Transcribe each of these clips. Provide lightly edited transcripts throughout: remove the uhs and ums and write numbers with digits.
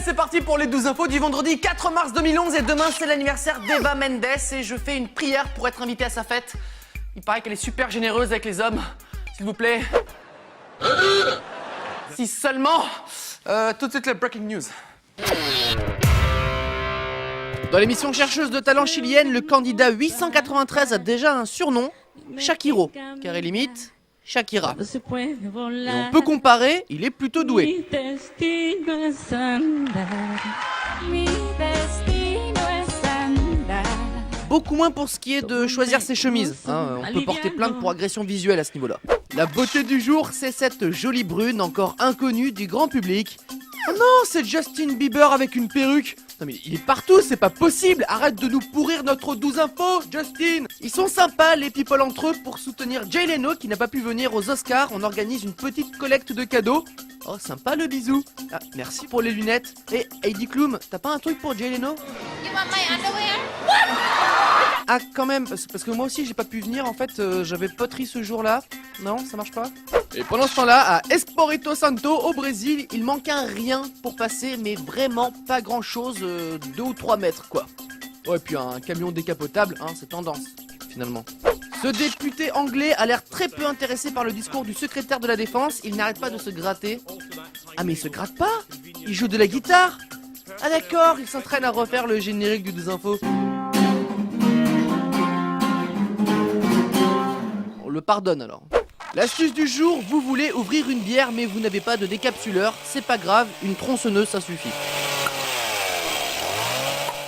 c'est parti pour les 12 infos du vendredi 4 mars 2011 et demain c'est l'anniversaire d'Eva Mendes et je fais une prière pour être invité à sa fête. Il paraît qu'elle est super généreuse avec les hommes. S'il vous plaît. Si seulement. Tout de suite, le breaking news. Dans l'émission Chercheuse de talent chilienne, le candidat 893 a déjà un surnom, Shakiro, car il imite Shakira. Et on peut comparer, il est plutôt doué. Beaucoup moins pour ce qui est de choisir ses chemises. On peut porter plainte pour agression visuelle à ce niveau-là. La beauté du jour, c'est cette jolie brune encore inconnue du grand public. Oh non, c'est Justin Bieber avec une perruque. Non mais il est partout, c'est pas possible. Arrête de nous pourrir notre 12 infos, Justin. Ils sont sympas les people entre eux pour soutenir Jay Leno qui n'a pas pu venir aux Oscars. On organise une petite collecte de cadeaux. Oh sympa le bisou. Ah, merci pour les lunettes. Et Heidi Klum, t'as pas un truc pour Jay Leno? Ah quand même, parce que moi aussi j'ai pas pu venir en fait, j'avais poterie ce jour-là. Non, ça marche pas. Et pendant ce temps-là, à Espírito Santo au Brésil, il manque un rien pour passer, mais vraiment pas grand-chose, 2 ou 3 mètres quoi. Ouais, puis un camion décapotable, c'est tendance, finalement. Ce député anglais a l'air très peu intéressé par le discours du secrétaire de la défense, il n'arrête pas de se gratter. Ah mais il se gratte pas, il joue de la guitare. Ah d'accord, il s'entraîne à refaire le générique du 12 infos. On le pardonne alors. L'astuce du jour, vous voulez ouvrir une bière mais vous n'avez pas de décapsuleur, c'est pas grave, une tronçonneuse ça suffit.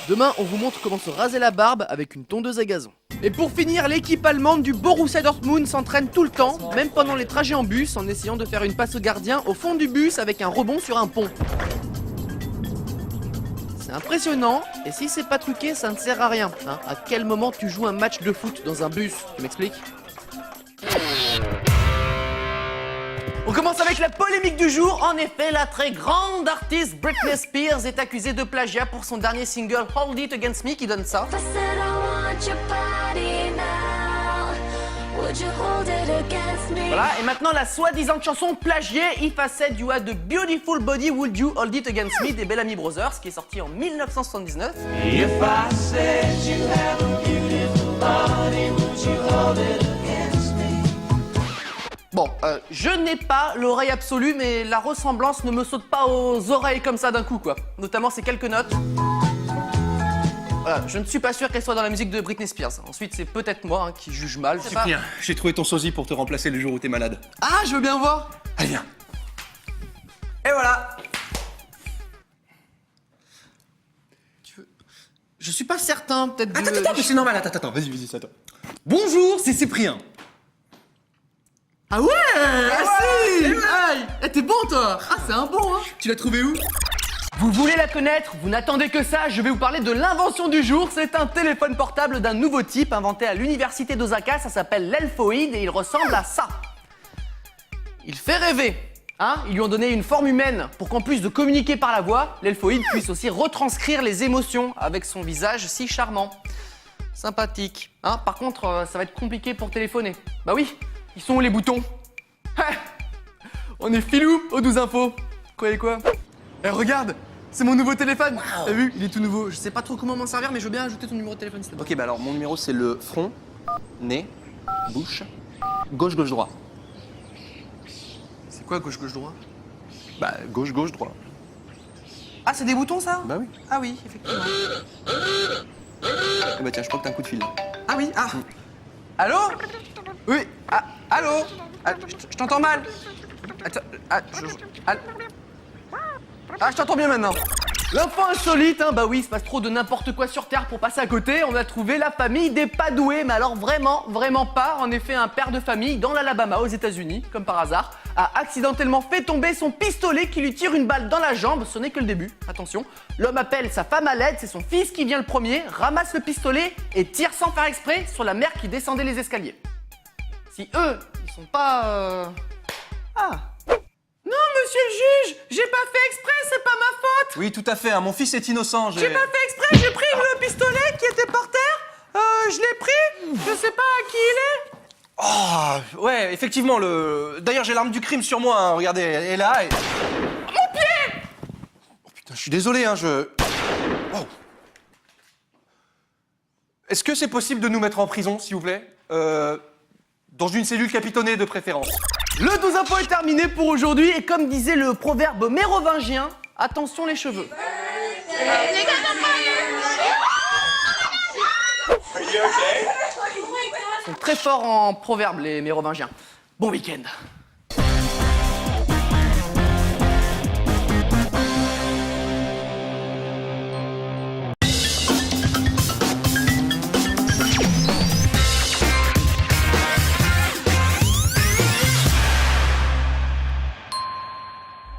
Demain, on vous montre comment se raser la barbe avec une tondeuse à gazon. Et pour finir, l'équipe allemande du Borussia Dortmund s'entraîne tout le temps, même pendant les trajets en bus, en essayant de faire une passe au gardien au fond du bus avec un rebond sur un pont. C'est impressionnant, et si c'est pas truqué, ça ne sert à rien. À quel moment tu joues un match de foot dans un bus? Tu m'expliques? On commence avec la polémique du jour. En effet, la très grande artiste Britney Spears est accusée de plagiat pour son dernier single Hold It Against Me qui donne ça. Voilà, et maintenant la soi-disant chanson plagiée If I Said You Had a Beautiful Body Would You Hold It Against Me des Bellamy Brothers qui est sorti en 1979. If I said you had a beautiful body, would you hold it against me? Bon, je n'ai pas l'oreille absolue, mais la ressemblance ne me saute pas aux oreilles comme ça d'un coup, quoi. Notamment ces quelques notes. Voilà, je ne suis pas sûr qu'elle soit dans la musique de Britney Spears. Ensuite, c'est peut-être moi qui juge mal. Cyprien, j'ai trouvé ton sosie pour te remplacer le jour où t'es malade. Ah, je veux bien voir. Allez, viens. Et voilà. Je suis pas certain, peut-être de... Attends, mais c'est normal, attends, vas-y, attends. Bonjour, c'est Cyprien. Ah ouais, si. Aïe, t'es bon toi. Ah, c'est un bon, hein. Tu l'as trouvé où? Vous voulez la connaître? Vous n'attendez que ça, je vais vous parler de l'invention du jour. C'est un téléphone portable d'un nouveau type inventé à l'université d'Osaka, ça s'appelle l'Elphoid et il ressemble à ça. Il fait rêver, Ils lui ont donné une forme humaine pour qu'en plus de communiquer par la voix, l'Elphoid puisse aussi retranscrire les émotions avec son visage si charmant. Sympathique, Par contre, ça va être compliqué pour téléphoner. Bah oui, ils sont où les boutons? On est filou aux 12 infos. Croyez quoi? Regarde, c'est mon nouveau téléphone. Wow. T'as vu, il est tout nouveau. Je sais pas trop comment m'en servir, mais je veux bien ajouter ton numéro de téléphone s'il te plaît. Ok, bah alors mon numéro c'est le front, nez, bouche, gauche, gauche, droit. C'est quoi gauche, gauche, droit? Bah gauche, gauche, droit. Ah, c'est des boutons ça? Bah oui. Ah oui, effectivement. Eh bah tiens, je crois que t'as un coup de fil. Ah oui, Allô? Oui, allô? Je t'entends mal. Attends, je t'entends bien maintenant. L'info insolite, bah oui, il se passe trop de n'importe quoi sur Terre pour passer à côté. On a trouvé la famille des Padoués, mais alors vraiment pas. En effet, un père de famille dans l'Alabama aux États-Unis, comme par hasard, a accidentellement fait tomber son pistolet qui lui tire une balle dans la jambe. Ce n'est que le début, attention. L'homme appelle sa femme à l'aide, c'est son fils qui vient le premier, ramasse le pistolet et tire sans faire exprès sur la mère qui descendait les escaliers. Si eux, ils sont pas... Non, monsieur le juge, j'ai pas fait exprès, c'est pas ma faute. Oui, tout à fait, mon fils est innocent, J'ai pas fait exprès, j'ai pris le pistolet qui était par terre, je l'ai pris, je sais pas à qui il est. Oh, ouais, effectivement, D'ailleurs, j'ai l'arme du crime sur moi, regardez, elle est là et... Mon pied! Oh putain, Je suis désolé, hein, Wow. Est-ce que c'est possible de nous mettre en prison, s'il vous plaît dans une cellule capitonnée de préférence. Le 12 info est terminé pour aujourd'hui et comme disait le proverbe mérovingien, attention les cheveux. Ils sont très forts en proverbes les mérovingiens. Bon week-end.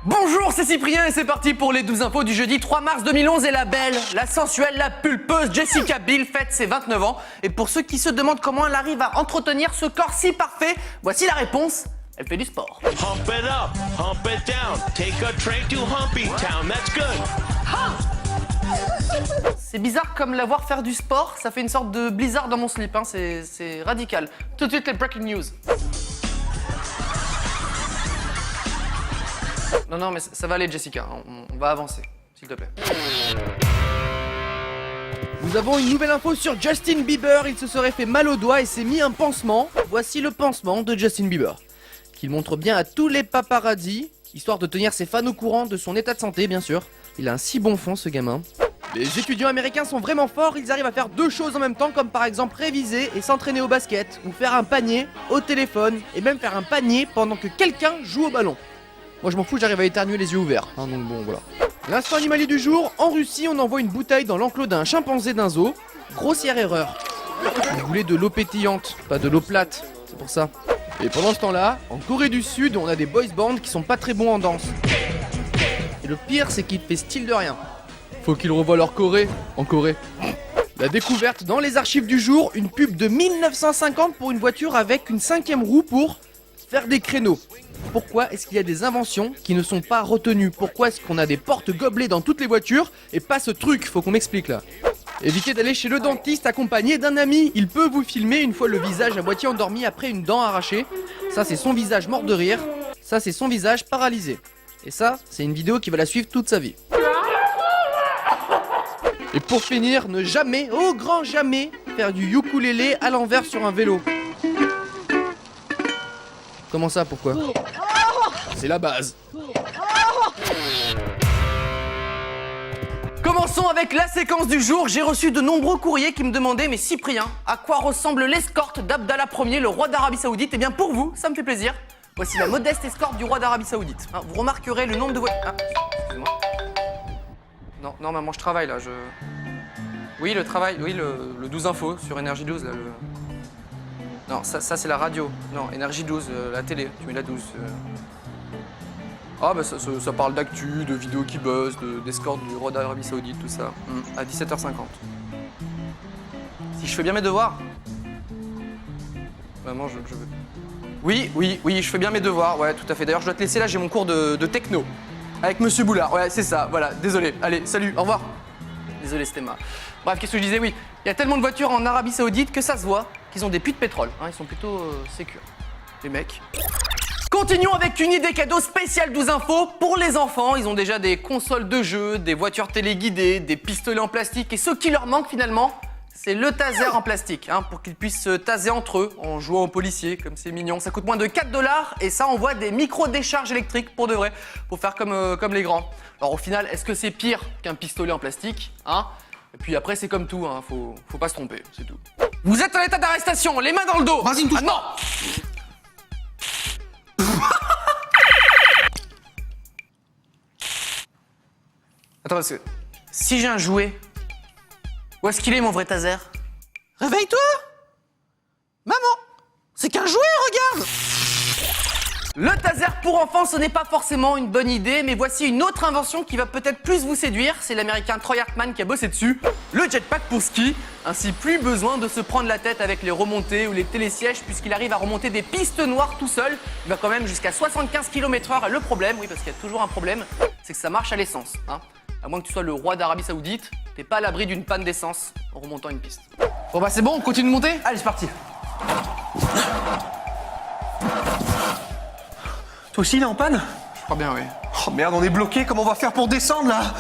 Bonjour, c'est Cyprien et c'est parti pour les 12 infos du jeudi 3 mars 2011 et la belle, la sensuelle, la pulpeuse Jessica Biel fête ses 29 ans. Et pour ceux qui se demandent comment elle arrive à entretenir ce corps si parfait, voici la réponse, elle fait du sport. Hump it up, hump it down, take a train to Humpy Town, that's good. C'est bizarre comme la voir faire du sport, ça fait une sorte de blizzard dans mon slip, hein. C'est radical. Tout de suite les breaking news. Non, mais ça va aller, Jessica. On va avancer, s'il te plaît. Nous avons une nouvelle info sur Justin Bieber. Il se serait fait mal au doigt et s'est mis un pansement. Voici le pansement de Justin Bieber, qu'il montre bien à tous les paparazzis, histoire de tenir ses fans au courant de son état de santé, bien sûr. Il a un si bon fond, ce gamin. Les étudiants américains sont vraiment forts. Ils arrivent à faire deux choses en même temps, comme par exemple réviser et s'entraîner au basket, ou faire un panier au téléphone, et même faire un panier pendant que quelqu'un joue au ballon. Moi je m'en fous, j'arrive à éternuer les yeux ouverts, hein, donc bon voilà. L'instant animalier du jour, en Russie on envoie une bouteille dans l'enclos d'un chimpanzé d'un zoo. Grossière erreur. Vous voulez de l'eau pétillante, pas de l'eau plate, c'est pour ça. Et pendant ce temps-là, en Corée du Sud, on a des boys bands qui sont pas très bons en danse. Et le pire c'est qu'ils fait style de rien. Faut qu'ils revoient leur Corée en Corée. La découverte dans les archives du jour, une pub de 1950 pour une voiture avec une 5e roue pour faire des créneaux. Pourquoi est-ce qu'il y a des inventions qui ne sont pas retenues? Pourquoi est-ce qu'on a des portes gobelets dans toutes les voitures et pas ce truc? Faut qu'on m'explique là. Évitez d'aller chez le dentiste accompagné d'un ami. Il peut vous filmer une fois le visage à moitié endormi après une dent arrachée. Ça c'est son visage mort de rire. Ça c'est son visage paralysé. Et ça, c'est une vidéo qui va la suivre toute sa vie. Et pour finir, ne jamais, au grand jamais, faire du ukulélé à l'envers sur un vélo. Comment ça, pourquoi? C'est la base. Commençons avec la séquence du jour. J'ai reçu de nombreux courriers qui me demandaient, mais Cyprien, à quoi ressemble l'escorte d'Abdallah Ier, le roi d'Arabie Saoudite? Eh bien pour vous, ça me fait plaisir. Voici la modeste escorte du roi d'Arabie Saoudite. Hein, vous remarquerez le nombre de voitures... Ah, excusez-moi. Non, maman, je travaille là, Oui, le travail, oui, le 12 info sur Énergie 12, là, Non, ça c'est la radio. Non, Énergie 12, la télé, tu mets la 12. Ah bah ça parle d'actu, de vidéos qui buzzent, d'escorte du roi d'Arabie Saoudite, tout ça. À 17h50. Si je fais bien mes devoirs. Maman, je veux... Oui, je fais bien mes devoirs, ouais, tout à fait. D'ailleurs, je dois te laisser là, j'ai mon cours de techno. Avec Monsieur Boulard, ouais, c'est ça, voilà, désolé. Allez, salut, au revoir. Désolé, c'était ma... Bref, qu'est-ce que je disais? Oui, il y a tellement de voitures en Arabie Saoudite que ça se voit qu'ils ont des puits de pétrole. Hein, ils sont plutôt sécures, les mecs. Continuons avec une idée cadeau spéciale 12 infos pour les enfants. Ils ont déjà des consoles de jeux, des voitures téléguidées, des pistolets en plastique. Et ce qui leur manque finalement, c'est le taser en plastique. Hein, pour qu'ils puissent se taser entre eux en jouant aux policiers, comme c'est mignon. Ça coûte moins de 4 $. Et ça envoie des micro-décharges électriques pour de vrai, pour faire comme les grands. Alors au final, est-ce que c'est pire qu'un pistolet en plastique, hein? Et puis après, c'est comme tout, hein, faut pas se tromper, c'est tout. Vous êtes en état d'arrestation, les mains dans le dos. Vas-y, me touche pas. Attends, parce que si j'ai un jouet, où est-ce qu'il est mon vrai taser? Réveille-toi! Maman! C'est qu'un jouet, regarde! Le taser pour enfants, ce n'est pas forcément une bonne idée, mais voici une autre invention qui va peut-être plus vous séduire. C'est l'américain Troy Hartman qui a bossé dessus. Le jetpack pour ski. Ainsi, plus besoin de se prendre la tête avec les remontées ou les télésièges, puisqu'il arrive à remonter des pistes noires tout seul. Il va quand même jusqu'à 75 km/h. Et le problème, oui, parce qu'il y a toujours un problème, c'est que ça marche à l'essence. Hein. À moins que tu sois le roi d'Arabie Saoudite, t'es pas à l'abri d'une panne d'essence en remontant une piste. Bon bah c'est bon, on continue de monter? Allez, c'est parti. Toi aussi, il est en panne? Je crois bien, oui. Oh merde, on est bloqué, comment on va faire pour descendre là?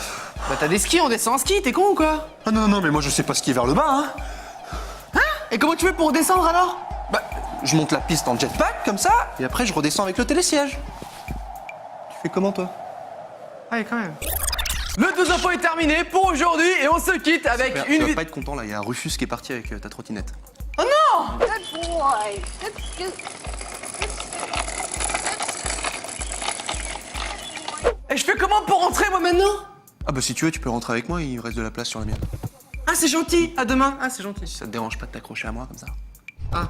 Bah t'as des skis, on descend en ski, t'es con ou quoi? Ah non, non, mais moi je sais pas skier vers le bas, hein. Et comment tu fais pour descendre alors? Bah, je monte la piste en jetpack, comme ça, et après je redescends avec le télésiège. Tu fais comment, toi? Ouais, quand même. Le 2 infos est terminé pour aujourd'hui et on se quitte avec Super, une tu vas vidéo. pas être content, là, il y a Rufus qui est parti avec ta trottinette. Oh non! Good boy. Good. Et je fais comment pour rentrer moi maintenant? Ah bah si tu veux, tu peux rentrer avec moi, il reste de la place sur la mienne. Ah c'est gentil, à demain. Ah c'est gentil. Si ça te dérange pas de t'accrocher à moi comme ça. Ah.